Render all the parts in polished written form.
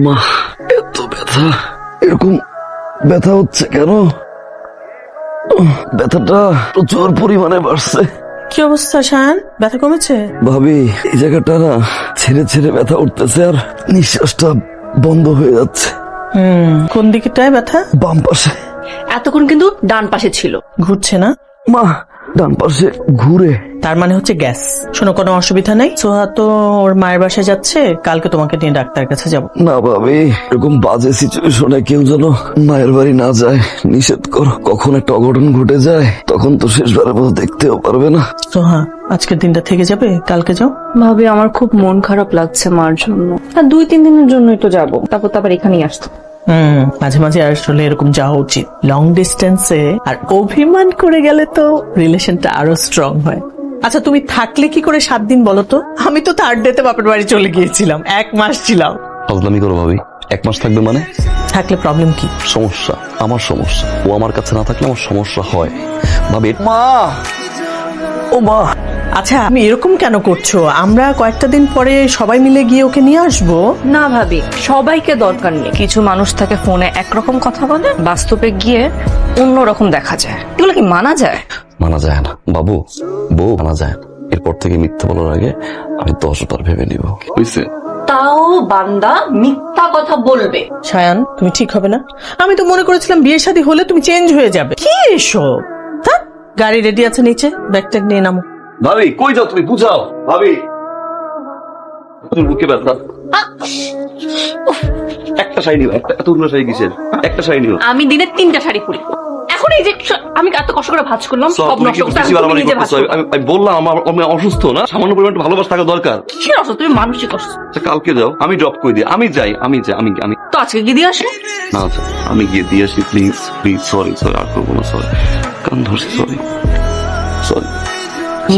মা, এত ব্যথা, এরকম ব্যথা হচ্ছে কেন? ব্যথাটা প্রচুর পরিমাণে বাড়ছে। কি অবস্থা শায়ান, ব্যথা কমেছে? ভাবি, এই জায়গাটা না ছেড়ে ছেড়ে ব্যথা উঠতেছে আর নিঃশ্বাসটা বন্ধ হয়ে যাচ্ছে। কোন দিকটায় ব্যথা? বাম পাশে। এতক্ষণ কিন্তু ডান পাশে ছিল। ঘুরছে না? মা, ডান পাশে ঘুরে। তার মানে হচ্ছে গ্যাস। শোনো, কোনো অসুবিধা নেই। সোহা তো ওর মায়ের বাসায় যাচ্ছে, কালকে তোমাকে নিয়ে ডাক্তারের কাছে যাব। না ভাবি, এরকম বাজে সিচুয়েশনে কেউ যেন মায়ের বাড়ি না যায়, নিষেধ করো। কখন একটা অঘটন ঘটে যায় তখন তো শেষবারের মতো দেখতেও পারবে না। সোহা, আজকের দিনটা থেকে যাবে, কালকে যাও। ভাবি, আমার খুব মন খারাপ লাগছে মার জন্য। আর 2-3 দিনের জন্যই তো যাবো, তারপর তো আবার এখানেই আসতো। মাঝে মাঝে আসলে এরকম যাওয়া উচিত। লং ডিস্টেন্সে আর অভিমান করে গেলে তো রিলেশনটা আরো স্ট্রং হয়। আচ্ছা, তুমি থাকলে কি করে 7 দিন বলো তো? আমি তো 3rd ডেতে বাপের বাড়ি চলে গিয়েছিলাম, 1 মাস ছিলাম। ফাজলামি করো ভাবি, 1 মাস থাকবে মানে? থাকলে প্রবলেম কি? সমস্যা, আমার সমস্যা। ও আমার কাছে না থাকলে আমার সমস্যা হয় ভাবি। মা, ও মা। আচ্ছা, তুমি এরকম কেন করছো? আমরা কয়েকটা দিন পরে সবাই মিলে গিয়ে ওকে নিয়ে আসবো। না ভাবি, সবাইকে দরকার নেই। কিছু মানুষ থাকে ফোনে একরকম কথা বলে, বাস্তবে গিয়ে অন্যরকম দেখা যায়। এগুলো কি মানা যায়? মানা যায় না বাবু, বউ মানা যায় না। এরপর থেকে মিথ্যা বলার আগে আমি 10 বার ভেবে নিব, বুঝছে? তাও বান্দা মিথ্যা কথা বলবে। শায়ান, তুমি ঠিক হবে না। আমি তো মনে করেছিলাম বিয়ে শাদী হলে তুমি চেঞ্জ হয়ে যাবে। কি এসব? থাক, গাড়ি রেডি আছে নিচে, ব্যাগ ট্যাগ নিয়ে নামো। ভাবি কই যাও তুমি? বুঝাও ভাবি, তুমি বুকে ব্যথা। একটা শাড়ি নিও, একটা এতগুলো শাড়ি কিসের? একটা শাড়ি নিও। আমি দিনে 3টা শাড়ি পরি। এখন এই যে আমি এত কষ্ট করে ভাঁজ করলাম, সব নষ্ট করতে আমি নিজে ভাঁজ করলাম। আমি বললাম আমি অসুস্থ না, সামান্য পরিমাণ ভালোবাসা থাকা দরকার। কিসের অসুস্থ? তুমি মানসিক অসুস্থ। কালকে যাও, আমি ড্রপ করে দিই। আমি যাই। তো আজকে গিয়ে দিয়ে আসো। না আচ্ছা, আমি গিয়ে দিয়ে আসি। প্লিজ প্লিজ, সরি আর করবো না। সরি, কান ধরছি। সরি।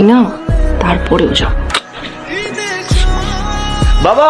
না, তারপরেও যাও। বাবা।